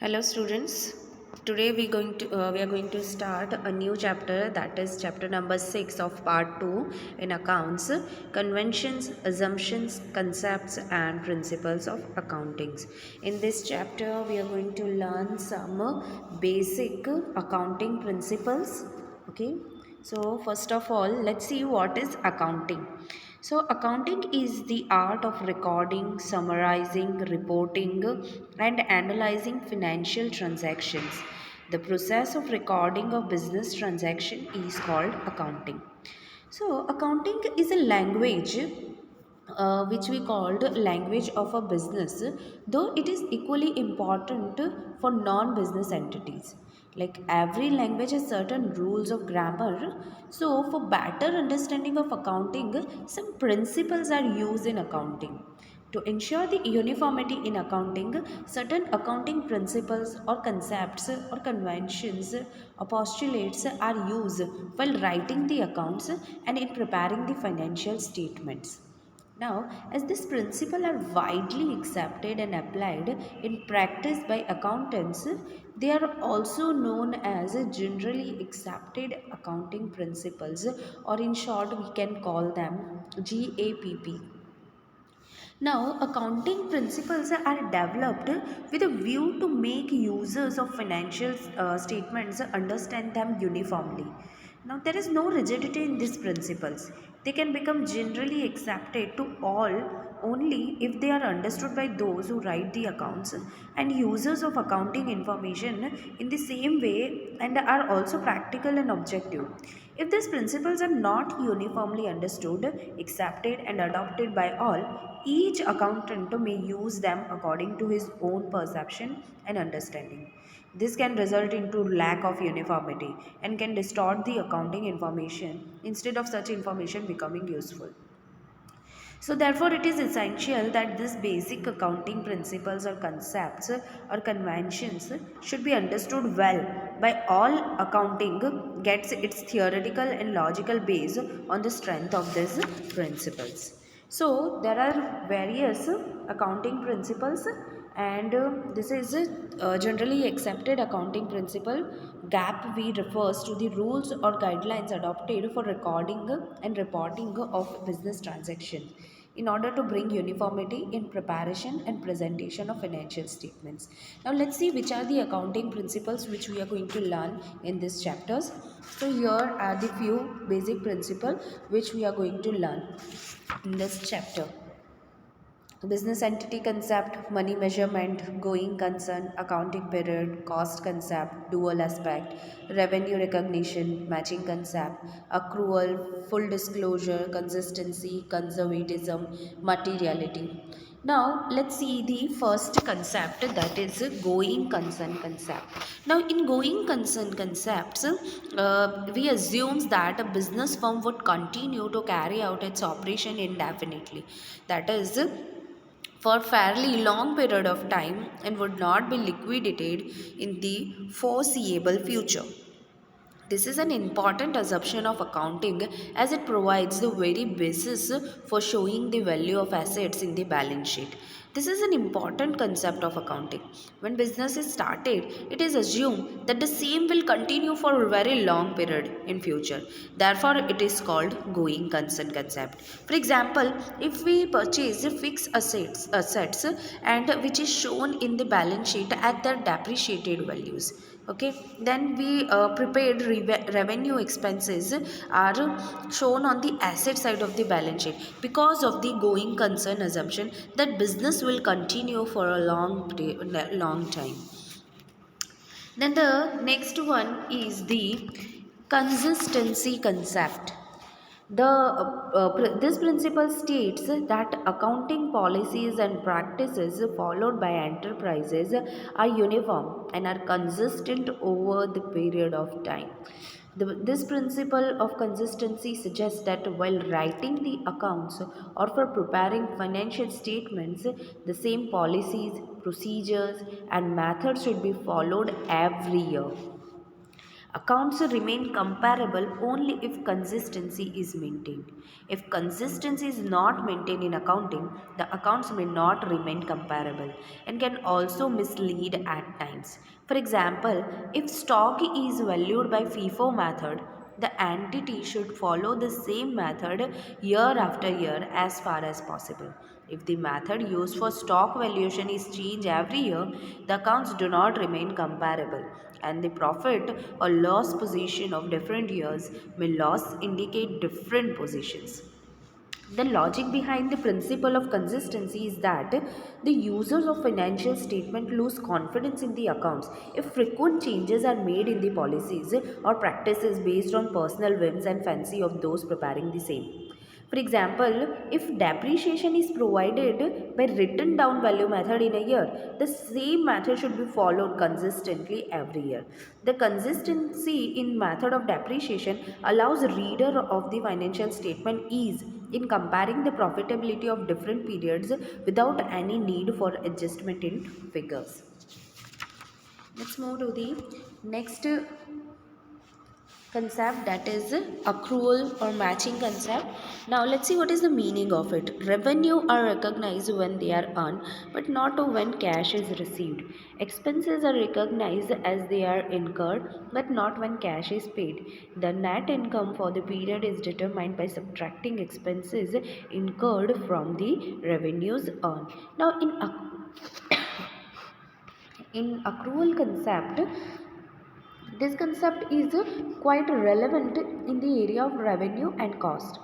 Hello students. Today we are going to start a new chapter, that is chapter number 6 of part 2 in accounts, conventions, assumptions, concepts and principles of accountings. In this chapter we are going to learn some basic accounting principles. Okay, so first of all, let's see what is accounting. So, accounting is the art of recording, summarizing, reporting, and analyzing financial transactions. The process of recording a business transaction is called accounting. So, accounting is a language which we called language of a business, though it is equally important for non-business entities. Like every language has certain rules of grammar, so for better understanding of accounting, some principles are used in accounting. To ensure the uniformity in accounting, certain accounting principles or concepts or conventions or postulates are used while writing the accounts and in preparing the financial statements. Now, as these principles are widely accepted and applied in practice by accountants, they are also known as generally accepted accounting principles, or in short, we can call them GAPP. Now, accounting principles are developed with a view to make users of financial statements understand them uniformly. Now, there is no rigidity in these principles. They can become generally accepted to all only if they are understood by those who write the accounts and users of accounting information in the same way and are also practical and objective. If these principles are not uniformly understood, accepted, and adopted by all, each accountant may use them according to his own perception and understanding. This can result into lack of uniformity and can distort the accounting information instead of such information becoming useful. So, therefore, it is essential that these basic accounting principles or concepts or conventions should be understood well by all. Accounting gets its theoretical and logical base on the strength of these principles. So, there are various accounting principles, and this is a generally accepted accounting principle. GAP-V refers to the rules or guidelines adopted for recording and reporting of business transactions in order to bring uniformity in preparation and presentation of financial statements. Now let's see which are the accounting principles which we are going to learn in these chapters. So here are the few basic principles which we are going to learn in this chapter. Business entity concept, money measurement, going concern, accounting period, cost concept, dual aspect, revenue recognition, matching concept, accrual, full disclosure, consistency, conservatism, materiality. Now let's see the first concept, that is going concern concept. Now in going concern concepts, we assumes that a business firm would continue to carry out its operation indefinitely. That is for fairly long period of time and would not be liquidated in the foreseeable future. This is an important assumption of accounting as it provides the very basis for showing the value of assets in the balance sheet. This is an important concept of accounting. When business is started, it is assumed that the same will continue for a very long period in future. Therefore, it is called going concern concept. For example, if we purchase fixed assets and which is shown in the balance sheet at their depreciated values, okay, then we prepared revenue expenses are shown on the asset side of the balance sheet because of the going concern assumption that business will continue for a long time. Then the next one is the consistency concept. This principle states that accounting policies and practices followed by enterprises are uniform and are consistent over the period of time. This principle of consistency suggests that while writing the accounts or for preparing financial statements, the same policies, procedures, and methods should be followed every year. Accounts remain comparable only if consistency is maintained. If consistency is not maintained in accounting, the accounts may not remain comparable and can also mislead at times. For example, if stock is valued by FIFO method, the entity should follow the same method year after year as far as possible. If the method used for stock valuation is changed every year, the accounts do not remain comparable, and the profit or loss position of different years may loss indicate different positions. The logic behind the principle of consistency is that the users of financial statement lose confidence in the accounts if frequent changes are made in the policies or practices based on personal whims and fancy of those preparing the same. For example, if depreciation is provided by written down value method in a year, the same method should be followed consistently every year. The consistency in method of depreciation allows reader of the financial statement ease in comparing the profitability of different periods without any need for adjustment in figures. Let's move to the next concept, that is accrual or matching concept. Now let's see what is the meaning of it. Revenue are recognized when they are earned but not when cash is received. Expenses are recognized as they are incurred but not when cash is paid. The net income for the period is determined by subtracting expenses incurred from the revenues earned. Now in accrual concept, this concept is quite relevant in the area of revenue and cost.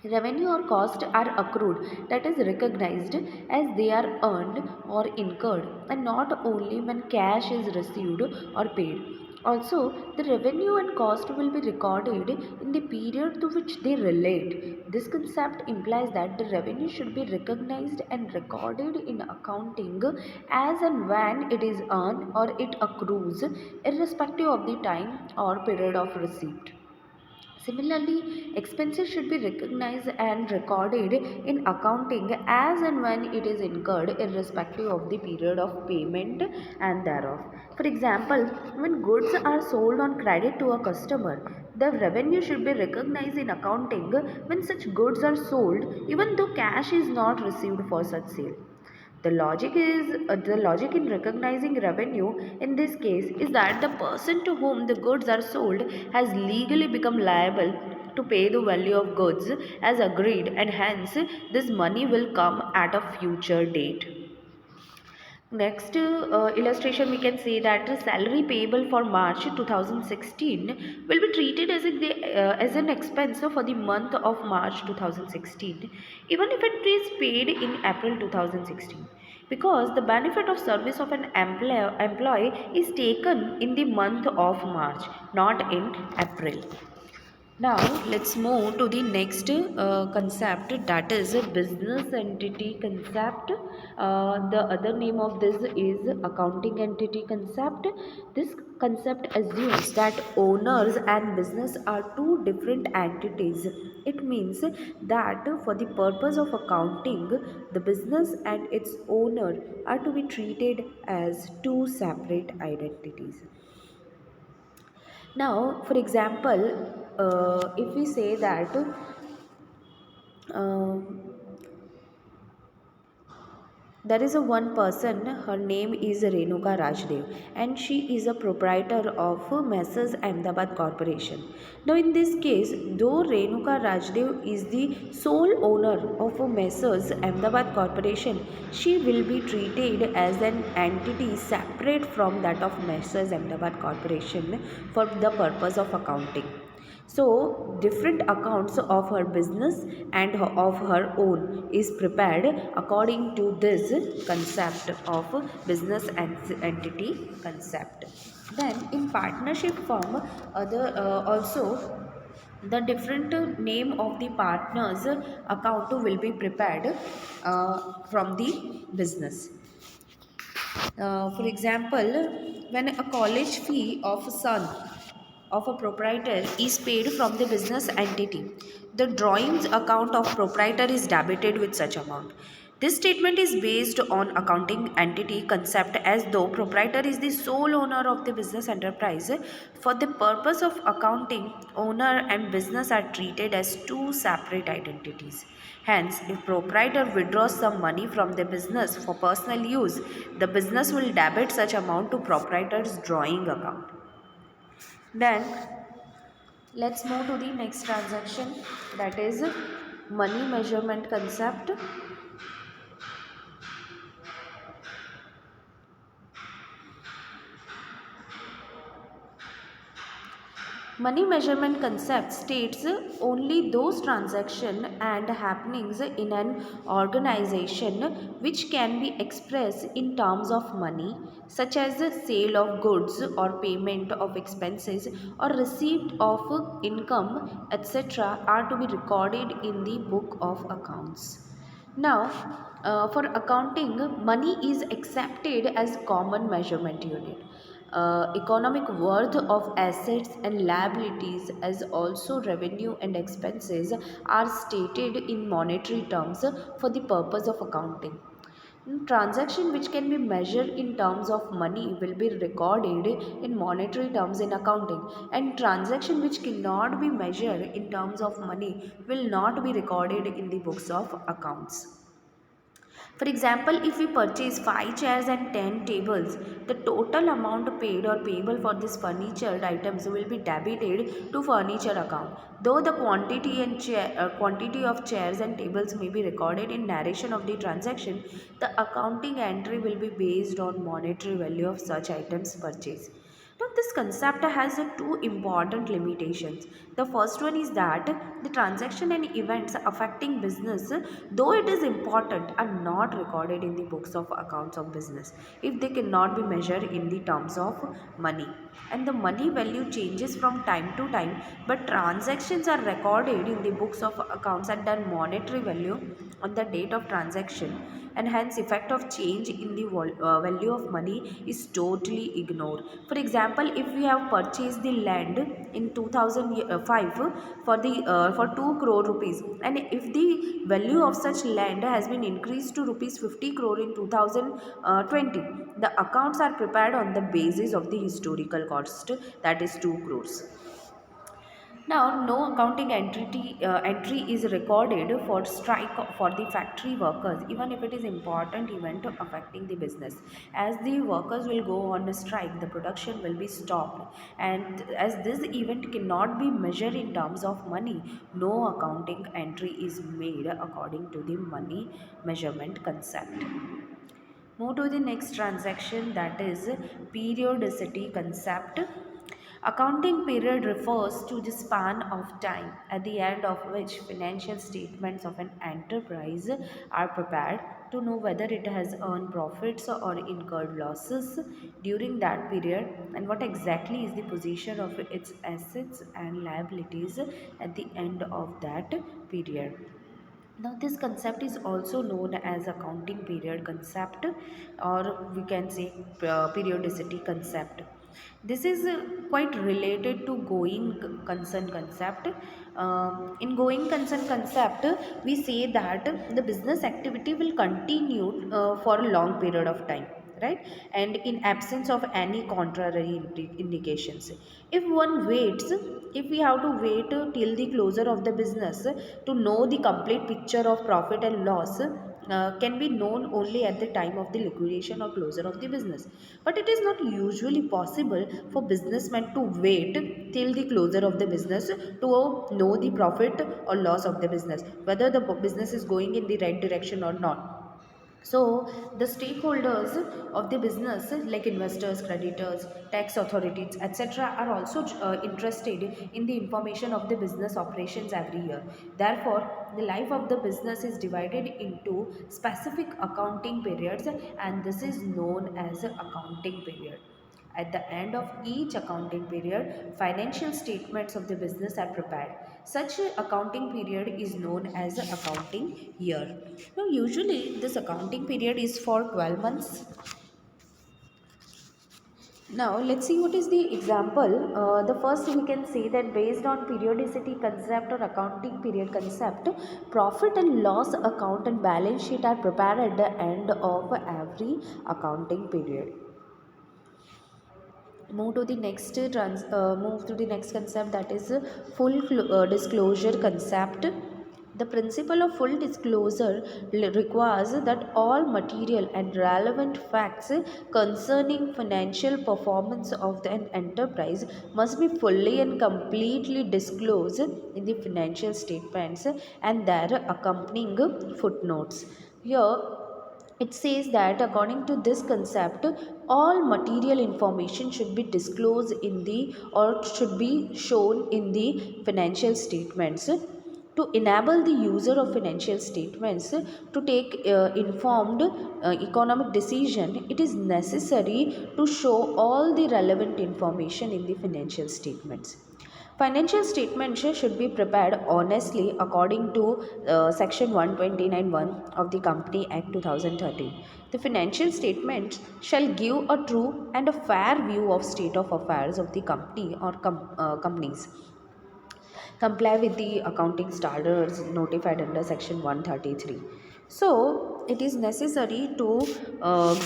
Revenue or cost are accrued, that is recognized as they are earned or incurred, and not only when cash is received or paid. Also, the revenue and cost will be recorded in the period to which they relate. This concept implies that the revenue should be recognized and recorded in accounting as and when it is earned or it accrues, irrespective of the time or period of receipt. Similarly, expenses should be recognized and recorded in accounting as and when it is incurred, irrespective of the period of payment and thereof. For example, when goods are sold on credit to a customer, the revenue should be recognized in accounting when such goods are sold, even though cash is not received for such sale. The logic in recognizing revenue in this case is that the person to whom the goods are sold has legally become liable to pay the value of goods as agreed, and hence this money will come at a future date. Next illustration, we can say that the salary payable for March 2016 will be treated as an expense for the month of March 2016, even if it is paid in April 2016, because the benefit of service of an employee is taken in the month of March, not in April. Now let's move to the next concept, that is a business entity concept. The other name of this is accounting entity concept. This concept assumes that owners and business are two different entities. It means that for the purpose of accounting, the business and its owner are to be treated as two separate identities. Now, for example, if we say that um, there is a one person, her name is Renuka Rajdev, and she is a proprietor of Messrs. Ahmedabad Corporation. Now, in this case, though Renuka Rajdev is the sole owner of Messrs. Ahmedabad Corporation, she will be treated as an entity separate from that of Messrs. Ahmedabad Corporation for the purpose of accounting. So, different accounts of her business and of her own is prepared according to this concept of business entity concept. Then, in partnership firm, other also the different name of the partners account will be prepared from the business. For example, when a college fee of a son of a proprietor is paid from the business entity, the drawings account of proprietor is debited with such amount. This statement is based on accounting entity concept as though proprietor is the sole owner of the business enterprise. For the purpose of accounting, owner and business are treated as two separate identities. Hence, if proprietor withdraws some money from the business for personal use, the business will debit such amount to proprietor's drawing account. Then, let's move to the next transaction, that is money measurement concept. Money measurement concept states only those transactions and happenings in an organization which can be expressed in terms of money, such as the sale of goods or payment of expenses or receipt of income, etc., are to be recorded in the book of accounts. Now, for accounting, money is accepted as common measurement unit. Economic worth of assets and liabilities as also revenue and expenses are stated in monetary terms for the purpose of accounting. Transaction which can be measured in terms of money will be recorded in monetary terms in accounting, and transaction which cannot be measured in terms of money will not be recorded in the books of accounts. For example, if we purchase 5 chairs and 10 tables, the total amount paid or payable for these furniture items will be debited to furniture account. Though the quantity of chairs and tables may be recorded in narration of the transaction, the accounting entry will be based on monetary value of such items purchased. Now, this concept has two important limitations. The first one is that the transaction and events affecting business, though it is important, are not recorded in the books of accounts of business if they cannot be measured in the terms of money. And the money value changes from time to time, but transactions are recorded in the books of accounts at their monetary value on the date of transaction, and hence effect of change in the value of money is totally ignored. For example, if we have purchased the land in 2005 for 2 crore rupees, and if the value of such land has been increased to rupees 50 crore in 2020, the accounts are prepared on the basis of the historical cost, that is 2 crores. Now, no accounting entry is recorded for strike for the factory workers, even if it is important event affecting the business. As the workers will go on a strike, the production will be stopped, and as this event cannot be measured in terms of money, no accounting entry is made according to the money measurement concept. Move to the next transaction, that is periodicity concept. Accounting period refers to the span of time at the end of which financial statements of an enterprise are prepared to know whether it has earned profits or incurred losses during that period, and what exactly is the position of its assets and liabilities at the end of that period. Now, this concept is also known as accounting period concept, or we can say periodicity concept. This is quite related to concern concept. In going concern concept, we say that the business activity will continue for a long period of time, right? And in absence of any contrary indications. If one waits, if we have to wait till the closure of the business to know the complete picture of profit and loss, can be known only at the time of the liquidation or closure of the business. But it is not usually possible for businessmen to wait till the closure of the business to know the profit or loss of the business, whether the business is going in the right direction or not. So, the stakeholders of the business, like investors, creditors, tax authorities, etc., are also interested in the information of the business operations every year. Therefore, the life of the business is divided into specific accounting periods, and this is known as accounting period. At the end of each accounting period, financial statements of the business are prepared. Such a accounting period is known as a accounting year. Now, usually this accounting period is for 12 months. Now let's see what is the example. The first we can say that based on periodicity concept or accounting period concept, profit and loss account and balance sheet are prepared at the end of every accounting period. Move to the next concept, that is full disclosure concept. The principle of full disclosure requires that all material and relevant facts concerning financial performance of an enterprise must be fully and completely disclosed in the financial statements and their accompanying footnotes. Here it says that according to this concept, all material information should be disclosed in the or should be shown in the financial statements. To enable the user of financial statements to take informed economic decision, it is necessary to show all the relevant information in the financial statements. Financial statements should be prepared honestly according to Section 129(1) of the Company Act 2013. The financial statements shall give a true and a fair view of state of affairs of the company or companies, comply with the accounting standards notified under section 133. So it is necessary to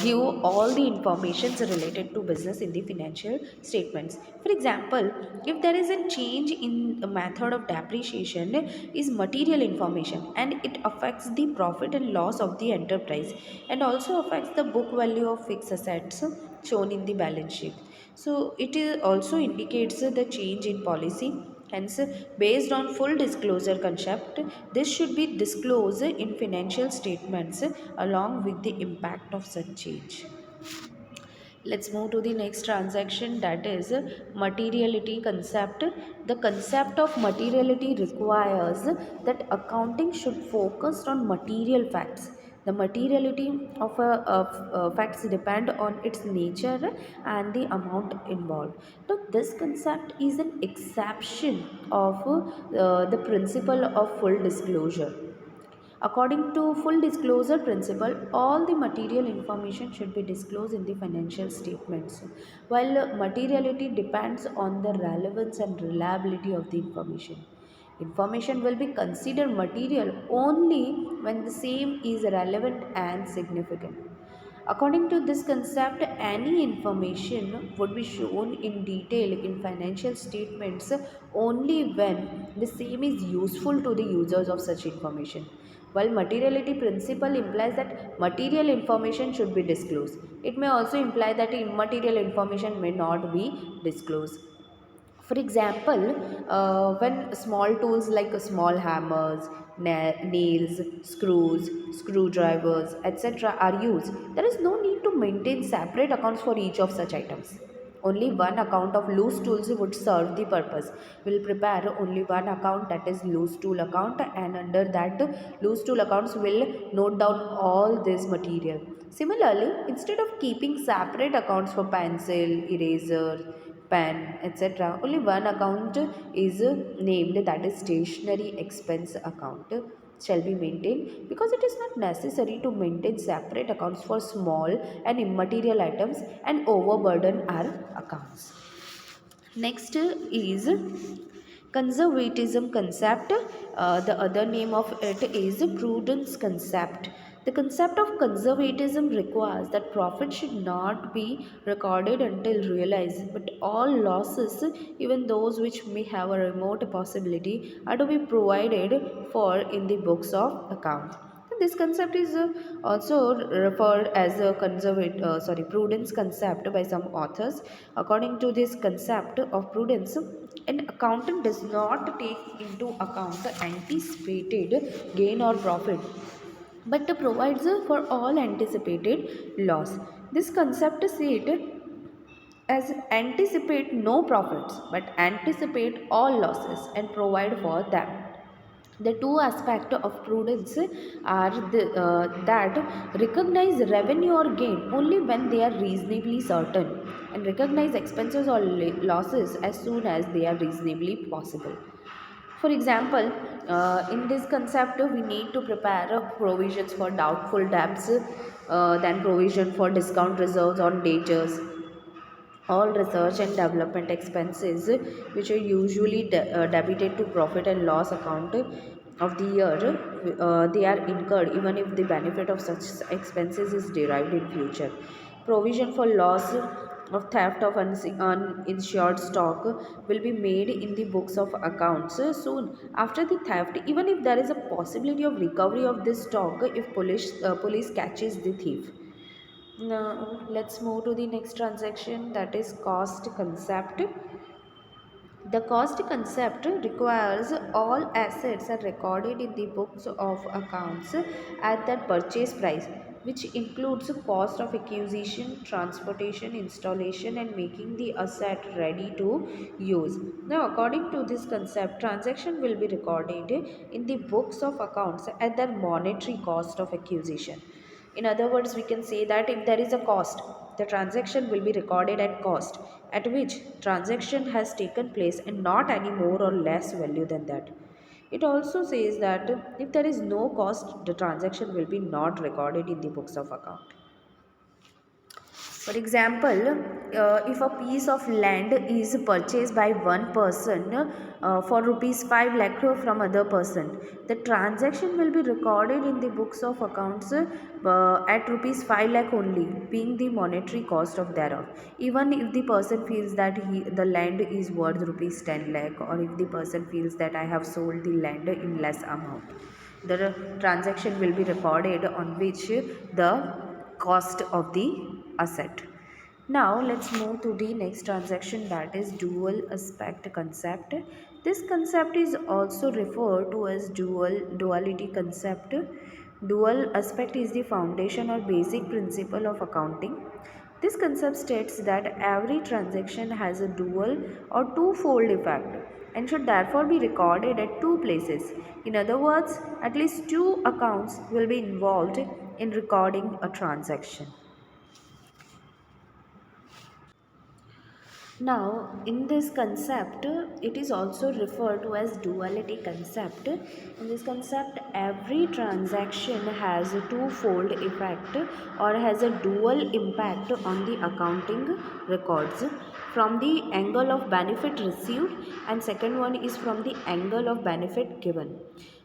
give all the informations related to business in the financial statements. For example, if there is a change in the method of depreciation is material information and it affects the profit and loss of the enterprise and also affects the book value of fixed assets shown in the balance sheet. So it is also indicates the change in policy. Hence, based on full disclosure concept, this should be disclosed in financial statements along with the impact of such change. Let's move to the next transaction, that is materiality concept. The concept of materiality requires that accounting should focus on material facts. The materiality of facts depend on its nature and the amount involved. Now, this concept is an exception of the principle of full disclosure. According to full disclosure principle, all the material information should be disclosed in the financial statements, while materiality depends on the relevance and reliability of the information. Information will be considered material only when the same is relevant and significant. According to this concept, any information would be shown in detail in financial statements only when the same is useful to the users of such information. While materiality principle implies that material information should be disclosed, it may also imply that immaterial information may not be disclosed. For example, when small tools like small hammers, nails, screws, screwdrivers, etc. are used, there is no need to maintain separate accounts for each of such items. Only one account of loose tools would serve the purpose. We'll prepare only one account, that is loose tool account, and under that loose tool accounts will note down all this material. Similarly, instead of keeping separate accounts for pencil, eraser, pen, etc., only one account is named, that is stationery expense account shall be maintained, because it is not necessary to maintain separate accounts for small and immaterial items and overburden our accounts. Next is Conservatism Concept. The other name of it is Prudence Concept. The concept of conservatism requires that profit should not be recorded until realized, but all losses, even those which may have a remote possibility, are to be provided for in the books of account. This concept is also referred as a prudence concept by some authors. According to this concept of prudence, an accountant does not take into account the anticipated gain or profit, but provides for all anticipated loss. This concept said as anticipate no profits but anticipate all losses and provide for them. The two aspects of prudence are that recognize revenue or gain only when they are reasonably certain, and recognize expenses or losses as soon as they are reasonably possible. For example, in this concept, we need to prepare provisions for doubtful debts, then provision for discount reserves on debtors, All research and development expenses, which are usually debited to profit and loss account of the year, they are incurred even if the benefit of such expenses is derived in future. Provision for loss of theft of uninsured stock will be made in the books of accounts soon after the theft, even if there is a possibility of recovery of this stock if police catches the thief. Now let's move to the next transaction, that is cost concept. The cost concept requires all assets are recorded in the books of accounts at their purchase price, which includes cost of acquisition, transportation, installation, and making the asset ready to use. Now, according to this concept, transaction will be recorded in the books of accounts at their monetary cost of acquisition. In other words, we can say that if there is a cost, the transaction will be recorded at cost at which transaction has taken place and not any more or less value than that. It also says that if there is no cost, the transaction will be not recorded in the books of account. For example, if a piece of land is purchased by one person for rupees 5 lakh from other person, the transaction will be recorded in the books of accounts at rupees 5 lakh only, being the monetary cost of thereof. Even if the person feels that the land is worth rupees 10 lakh, or if the person feels that I have sold the land in less amount, the transaction will be recorded on which the cost of the asset. Now let's move to the next transaction, that is dual aspect concept. This concept is also referred to as duality concept. Dual aspect is the foundation or basic principle of accounting. This concept states that every transaction has a dual or twofold effect and should therefore be recorded at two places. In other words, at least two accounts will be involved in recording a transaction. Now, in this concept, it is also referred to as duality concept. In this concept, every transaction has a twofold effect or has a dual impact on the accounting records from the angle of benefit received, and second one is from the angle of benefit given.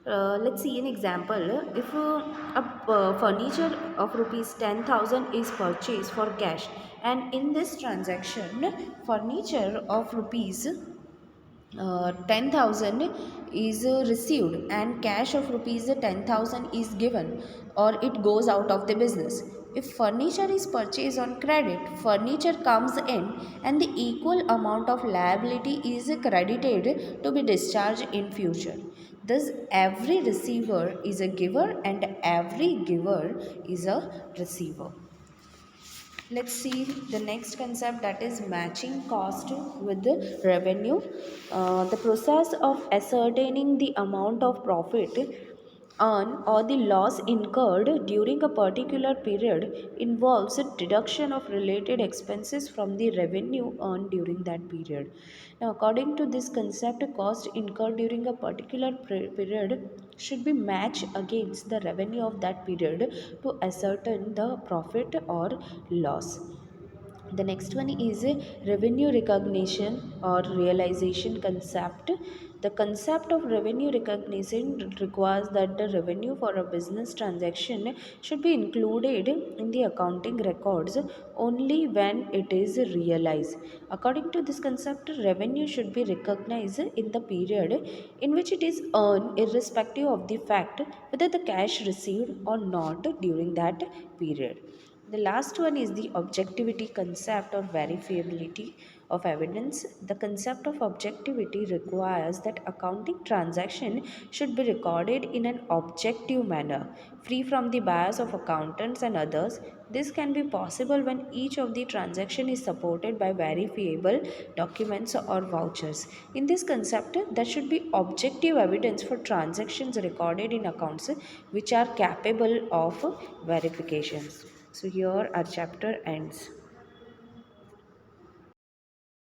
Let's see an example. If a furniture of rupees 10,000 is purchased for cash, and in this transaction furniture of rupees 10,000 is received and cash of rupees 10,000 is given, or it goes out of the business. If furniture is purchased on credit, furniture comes in and the equal amount of liability is credited to be discharged in future. Thus, every receiver is a giver and every giver is a receiver. Let's see the next concept, that is matching cost with the revenue. The process of ascertaining the amount of profit earned or the loss incurred during a particular period involves a deduction of related expenses from the revenue earned during that period. Now, according to this concept, cost incurred during a particular period should be matched against the revenue of that period to ascertain the profit or loss. The next one is a revenue recognition or realization concept. The concept of revenue recognition requires that the revenue for a business transaction should be included in the accounting records only when it is realized. According to this concept, revenue should be recognized in the period in which it is earned, irrespective of the fact whether the cash received or not during that period. The last one is the objectivity concept or verifiability of evidence. The concept of objectivity requires that accounting transaction should be recorded in an objective manner, free from the bias of accountants and others. This can be possible when each of the transaction is supported by verifiable documents or vouchers. In this concept, there should be objective evidence for transactions recorded in accounts which are capable of verifications. So here our chapter ends.